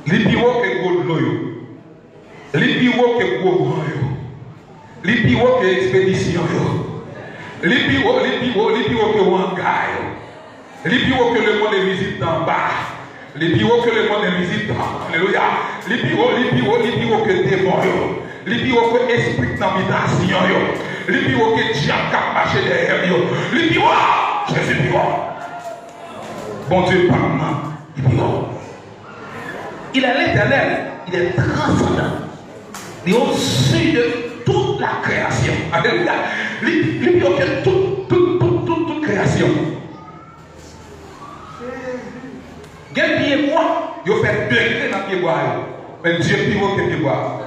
Il pivote et goudron. Il pivote et goudron. Il pivote et expédition. Il pivote et wangay. Les bureaux que le monde est visible d'en bas. Les bureaux que le monde est visible d'en. Alléluia. Les bureaux que démon. Les bureaux que esprit d'habitation. Les bureaux que diable qui marche derrière. Les bureaux. Jésus bureau. Bon Dieu, parlement. Les bureaux. Il est l'éternel. Il est transcendant. Il est au-dessus de toute la création. Alléluia. Les bureaux que toute création. Quel pied moi, il fait degré dans le pied bois. Mais Dieu pivot que pied bois.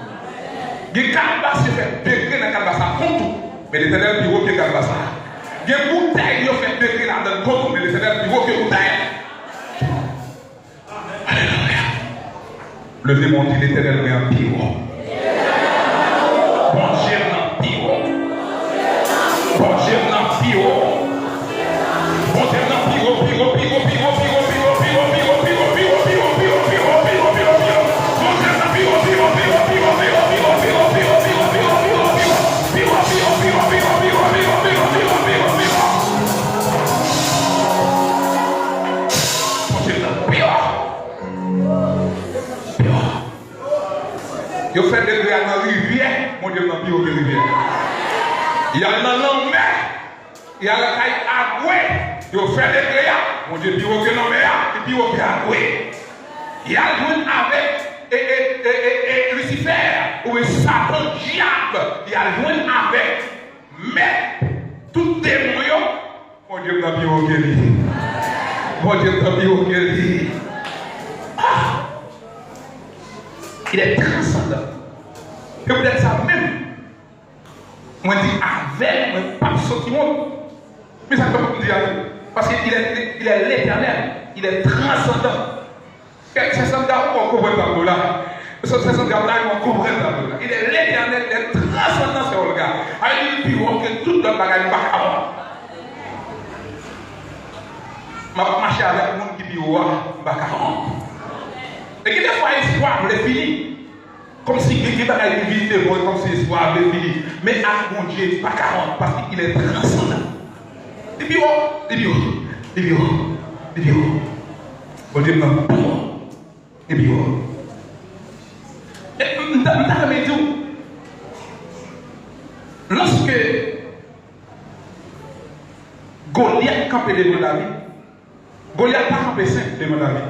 Il calbas, il fait degré dans le calbas, contre. Mais l'éternel pivot que calbas. Il bouteille, il fait degré dans le contre. Mais l'éternel pivot que bouteille. Alléluia. Le démon dit l'éternel est un pivot. Bon Dieu dans le pivot. Bon Dieu dans le pivot. Bon Dieu dans le pivot, pivot. Yo fait des grès dans la rivière, mon Dieu, dans la rivière. Il y a dans la mer, il y a la caille à goué. Yo fait des grès, mon Dieu, puis au dans la mer, et puis au à goué. Il y a joué avec Lucifer, ou Satan, diable. Il y a joué avec, mais tout démon, mon Dieu, dans la mon Dieu, dans la Il est transcendant. Et peut-être ça même. Moi, je dis avec, moi, pas de sentiment. Mais ça peut me dire. Parce qu'il est l'éternel. Il est transcendant. C'est ça que on comprend dans là. C'est ça que on comprend dans là. Il est l'éternel, il est transcendant sur le gars. Il dit que tout le bagage n'est pas avant. Je marche avec le monde qui dit et qui des fois l'histoire est finie. Comme si il y avait une visite, comme si l'histoire est finie. Mais à mon Dieu, pas 40 parce qu'il est transcendant. Et puis, bon Dieu, non. Et puis, lorsque Goliath campait devant David, Goliath n'a pas campé simple devant David.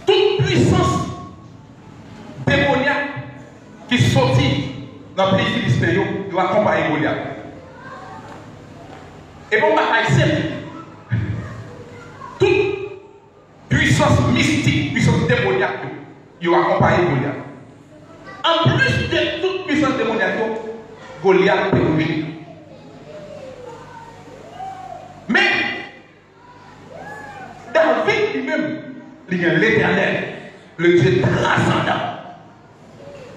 Toute puissance démoniaque qui sortit dans le pays philistin, doit accompagner Goliath. Et bon, bataille simple. Toute puissance mystique, puissance démoniaque, il va accompagner Goliath. En plus de toute puissance démoniaque, Goliath est obligé. Mais David lui-même, il y a l'éternel, le Dieu transcendant,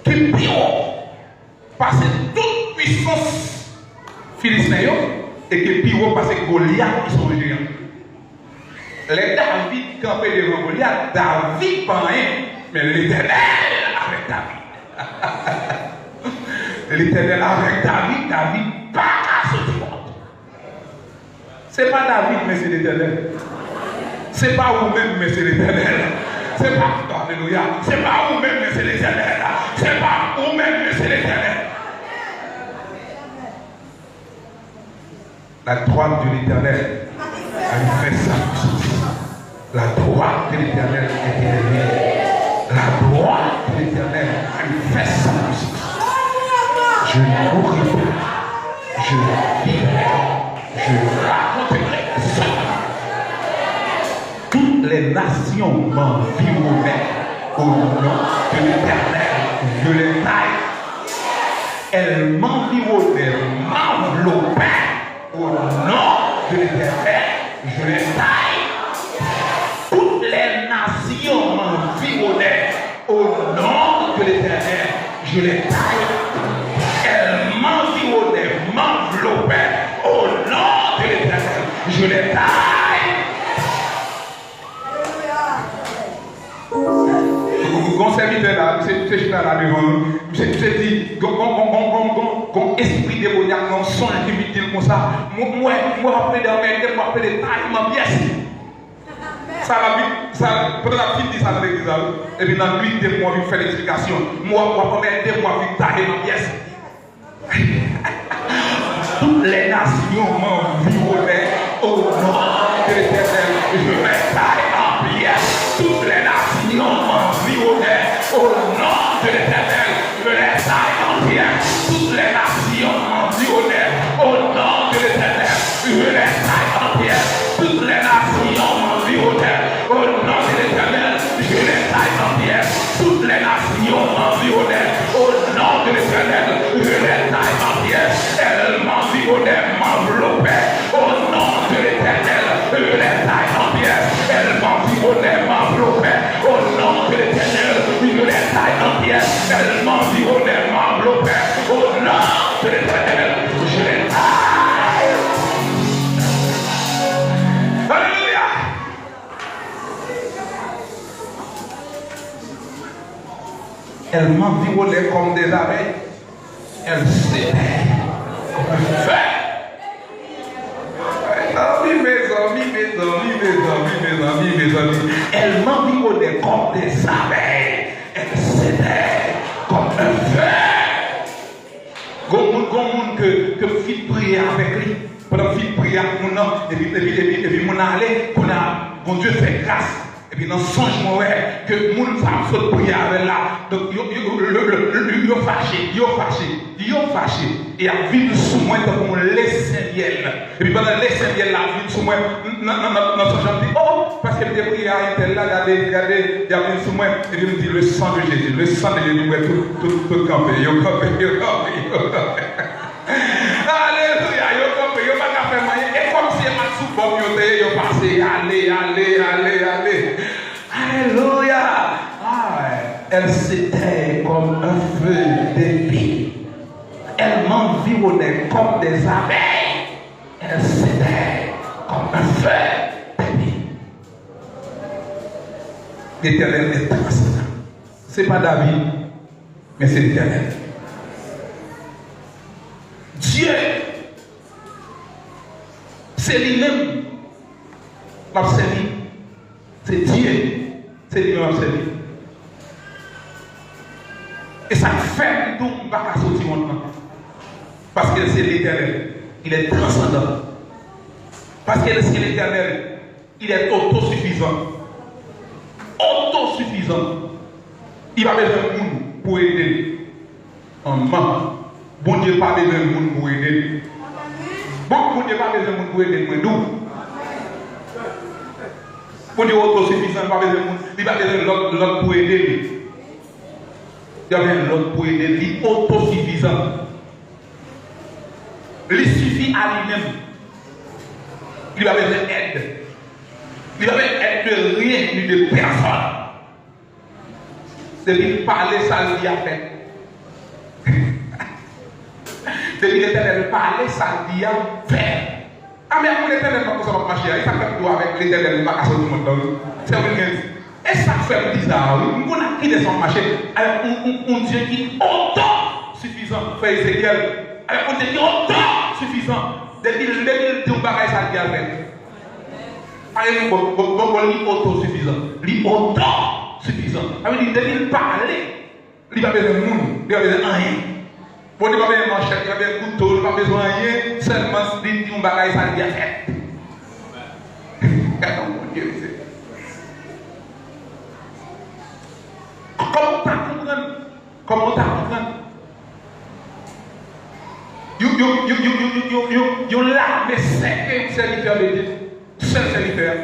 qui est plus haut, parce que toute puissance philistin et qui est plus haut parce que Goliath qui sont géants. Les David campaient devant Goliath, David pas rien, mais l'éternel avec David. L'éternel avec David, David pas à ce monde. C'est pas David, mais c'est l'éternel. C'est pas vous-même, mais c'est l'éternel. C'est pas, alléluia, c'est pas vous-même, mais c'est l'éternel. C'est pas vous-même, mais c'est l'éternel. La droite de l'éternel a fait sa puissance. La droite de l'éternel est élevée. La droite de l'éternel a fait sa puissance. Je ne mourrai pas. Je vivrai. Je raconterai ça. Toutes les nations m'environnaient au nom de l'éternel. Je les taille. Elles m'environnaient, m'enveloppaient au nom de l'éternel. Je les taille. Toutes les nations m'environnaient au nom de l'éternel. Je les taille. Elles m'environnaient, m'enveloppaient au nom de l'éternel. Je les taille. Mon serviteur là, c'est juste là devant, je dit, comme esprit démoniaque, non son qui me dit comme ça, moi après de mettre, moi après de taille ma pièce. Ça la vie, ça, pendant la fille dit ça dans l'église, et puis dans 8 mois, il fait l'explication. Moi, pendant 2 mois, il taille ma pièce. Toutes les nations m'environnaient au nom de l'éternel. Je vais taille en pièces. Toutes les nations m'environnaient au nom de l'éternel. Je les taille en pièces. Toutes les nations m'environnaient au nom de l'éternel. Je les taille en pièces. Toutes les nations m'environnaient au nom de l'éternel. Je les taille en pièces. Toutes les nations m'environnaient au nom de l'éternel. Je les taille en pièces. Elles m'environnaient, m'enveloppaient au nom de l'éternel. Je les taille en pièces. Elles m'environnaient, m'enveloppaient au nom de l'éternel. Je les taille en pièces. Elles m'environnaient, m'enveloppaient au nom de l'éternel. Je les taille. Alléluia. Elles m'environnaient comme des abeilles. Elles s'étaient comme un feu. Mes amis. Elles m'environnaient comme des abeilles. Elles s'étaient comme un feu. Comme que me fit prier avec lui. Pendant que je prier avec mon nom, et puis mon allé, mon Dieu fait grâce. Et puis dans son songe, que mon femme soit prier avec là. Donc, ils ont fâché. Et a vu sous moi comme les Saint-Miel. Et puis pendant les Saint-Miel, la vie sous moi, dans son jambe dit, oh, parce qu'elle était priée à Intel là, regardez, il y a vu sous moi. Et puis me dit, le sang de Jésus, tout campé, yo campé. Alléluia, yo campé, yo pas faire moyen. Et comme si elle m'a sous bon, yo passé, allez. Alléluia. Elle s'était comme un feu d'épée. Elle m'environnait comme des abeilles. Elle s'était comme un feu d'épée. L'Éternel est transcendant. Ce n'est pas David, mais c'est l'Éternel. Dieu, c'est lui-même qui m'a servi. C'est Dieu, c'est lui-même qui m'a servi. Et ça fait que nous ne pouvons pas sortir maintenant. Parce que c'est l'Éternel. Il est transcendant. Parce que c'est l'Éternel. Il est autosuffisant. Autosuffisant. Il n'a pas besoin de monde pour aider. En main. Bon Dieu n'a pas besoin de monde pour aider. Bon Dieu n'a pas besoin de monde pour aider. Nous. Bon Dieu est autosuffisant. Il n'a pas besoin de monde. Il n'a pas besoin de l'autre pour aider. Il y a un autre pour aider, il est autosuffisant. Il suffit à lui-même. Il n'a pas besoin d'aide. Il n'a pas besoin d'aide de rien ni de personne. C'est lui parler, ça lui a fait. C'est lui l'Éternel parler, ça lui a fait. Ah mais pour l'Éternel, comment ça va marcher? Il s'appelle quoi avec l'Éternel, il va casser tout le monde. C'est vrai que et ça fait bizarre, oui. On a qui descend marché avec un Dieu qui est auto-suffisant. Frère Ézéchiel, avec un Dieu qui est auto-suffisant. Depuis le dit on bagaille ça qui a fait. Allez, bon, il autosuffisant. Il autosuffisant. Ça veut dire depuis il parlait, il n'a pas besoin de monde, il n'a pas besoin de rien. Bon, il n'a pas besoin de manchette, il n'a pas besoin de couteau, il n'a pas besoin de rien. Seulement il dit on bagaille ça qui a fait. Regardons mon Dieu, c'est. Comment t'as compris? Yo l'armée 5 serviteurs de Dieu. Seul serviteur.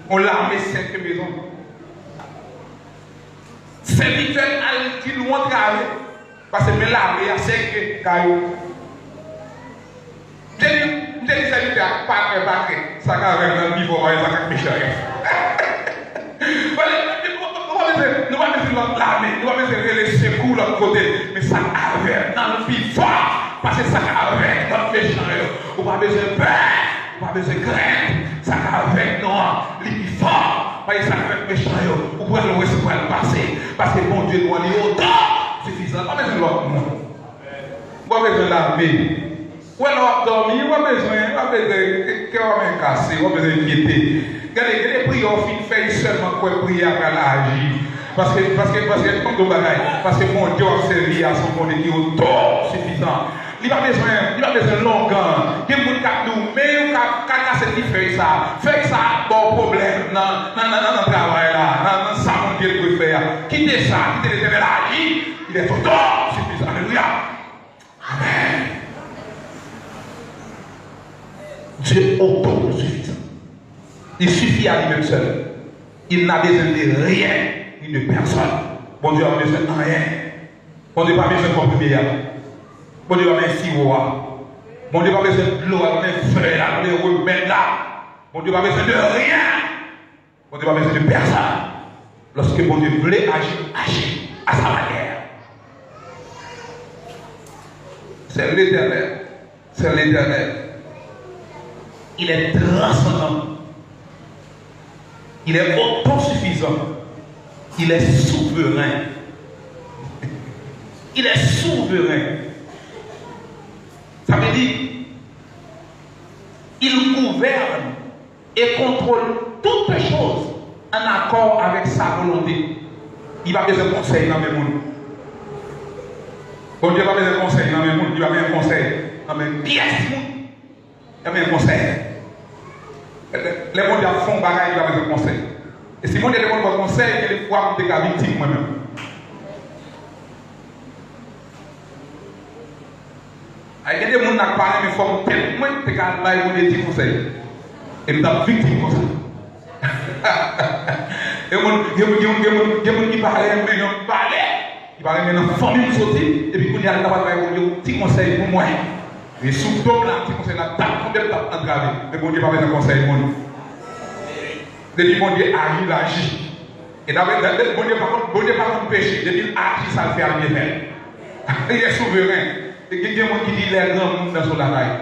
On l'armée 5 maisons. Serviteur qui loin travailler. Parce que l'armée a 5 cailloux. J'ai dit serviteur pas ça va un niveau ça va méchant. Nous allons mettre l'armée, nous allons mettre les secours de l'autre côté. Mais ça avec dans le plus fort. Parce que ça avec dans le méchant. On n'a pas besoin de peur, on n'a pas besoin de crainte. Ça avec nous, le plus fort. Parce que ça avec méchant. On pourrait le recevoir le passé. Parce que mon Dieu doit aller autant suffisant. On n'a pas besoin de l'autre monde. On n'a pas besoin de l'armée. On a dormi, on a besoin de cœur cassé, on a besoin de piété. Regardez, les prières fait seulement pour prier à l'agir. Parce que mon Dieu a servi à son monde qui est autosuffisant. Il n'a pas besoin de longueur. Il y a des gens qui nous mais quand c'est fait ça, bon problème dans le travail là, dans ça mon Dieu peut faire. Quittez ça, quittez l'Éternel agir, il est autosuffisant. Alléluia. Amen. Dieu est autosuffisant. Il suffit à lui-même seul. Il n'a besoin de rien ni de personne. Bon Dieu n'a besoin de rien. Bon Dieu n'a pas besoin de comprimer. Bon Dieu n'a pas besoin de sirop. Bon Dieu n'a pas besoin de l'eau, de feuilles, de remèdes là. Bon Dieu n'a pas besoin de rien. Bon Dieu n'a pas besoin de personne. Lorsque bon Dieu voulait agir à sa manière. C'est l'Éternel. C'est l'Éternel. Il est transcendant. Il est autosuffisant. Il est souverain. Il est souverain. Ça veut dire, il gouverne et contrôle toutes les choses en accord avec sa volonté. Il va besoin de conseil dans le monde. Bon Dieu va besoin de conseil dans le monde. Il va besoin de conseil dans le pièce. Il va besoin de conseil. Les gens qui font bagaille, il va besoin de conseil. Et si moi je demande votre conseil, il y a des fois que je suis victime moi-même. Il y a des gens qui parlent, mais il faut tellement que tu aies des conseils. Et tu es victime comme ça. Et il y a des gens qui parlent, mais ils parlent, mais dans la famille sortie, et puis quand il y a des petits conseils pour moi. Et surtout, là, petit conseil, là, combien de temps entravé, mais bon Dieu pas besoin de conseil pour nous. Depuis bon Dieu agit. Et d'abord, bon Dieu par contre péché, depuis il agit, ça le fait à bien faire. Il est souverain. Et il y a des gens qui disent qu'il est grand monde dans son lagaille.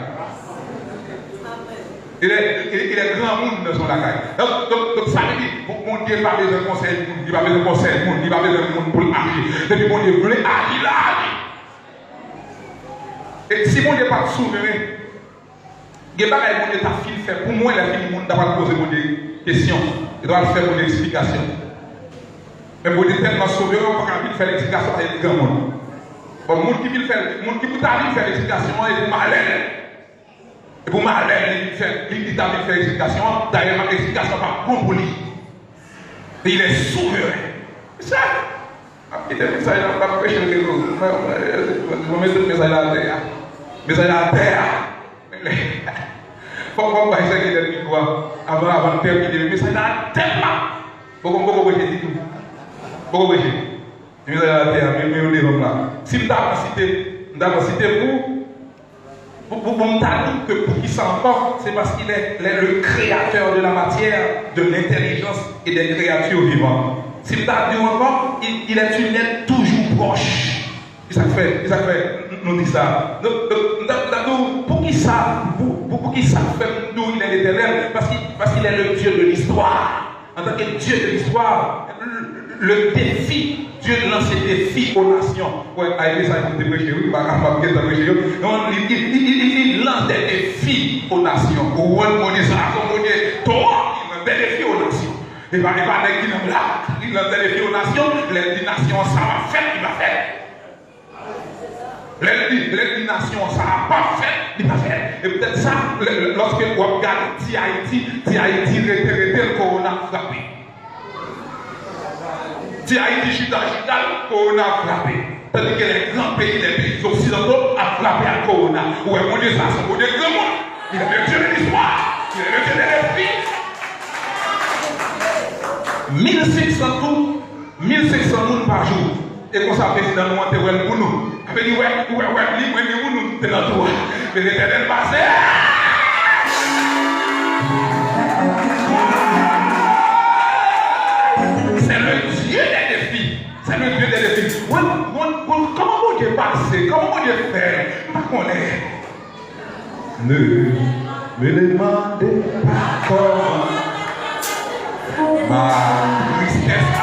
Il est grand monde dans son lagaille. Donc ça veut dire, mon Dieu n'a pas besoin de conseil, il n'a pas besoin de conseil, il n'a pas besoin de monde pour agir. Depuis mon Dieu voulait agir, il a agi. Et si mon Dieu n'est pas souverain, il y a pas de mon Dieu t'a fini faire. Pour moi, il a fini mon Dieu d'avoir posé mon Dieu question. Il doit le faire pour l'explication. Mais mon Dieu est tellement souverain, on ne peut pas faire l'explication à un grand monde. Bon, le monde qui veut faire l'explication, il est malin. Et pour malin, il t'a fait faire l'explication. D'ailleurs, l'explication pas bon pour lui. Et il est souverain. C'est ça. Il est message là, pas prêcher le gros. Je vais mettre le message là à terre. Message là à terre. Faut qu'on va essayer de dire quoi avant de terminer le message là à terre là. Pourquoi prêcher du tout? Pourquoi prêcher? Le message là à terre, mais on est là. Si je dois citer pour me dire que pour qui ça encore, c'est parce qu'il est le créateur de la matière, de l'intelligence et des créatures vivantes. Si vous avez dit encore, il est une être toujours proche. Et ça fait, nous dit ça. Pour qui ça fait nous, il est l'éternel? Parce qu'il est le Dieu de l'histoire. En tant que Dieu de l'histoire, le défi, Dieu lance des défis aux nations. Ouais, avec ça, il lance des défis aux nations. Pour on dit ça, comme on dit, toi, il lance des défis aux nations. Il va pas qui là, il lance des défis aux nations, les nations, ça va faire, il va faire. Les nations, ça va pas faire, il va faire. Et peut-être ça, lorsque on regarde Haïti le corona frappé. Si Haïti chita, le corona frappé. Tandis que les grands pays, les pays occidentaux, a frappé à corona. Ouais, mon Dieu, ça, c'est mon Dieu grand monde. Il est le Dieu de l'histoire. Il est le Dieu de l'esprit. 1500 personnes par jour. Et comme ça, le président nous monte pour nous. Il dit, ouais, nous, t'es dans tout. Mais l'éternel passe. C'est le Dieu des défis. C'est le Dieu des défis. Comment mon Dieu passe? Comment mon Dieu fait? Pas qu'on est. Ne me demandez pas comment ma tristesse a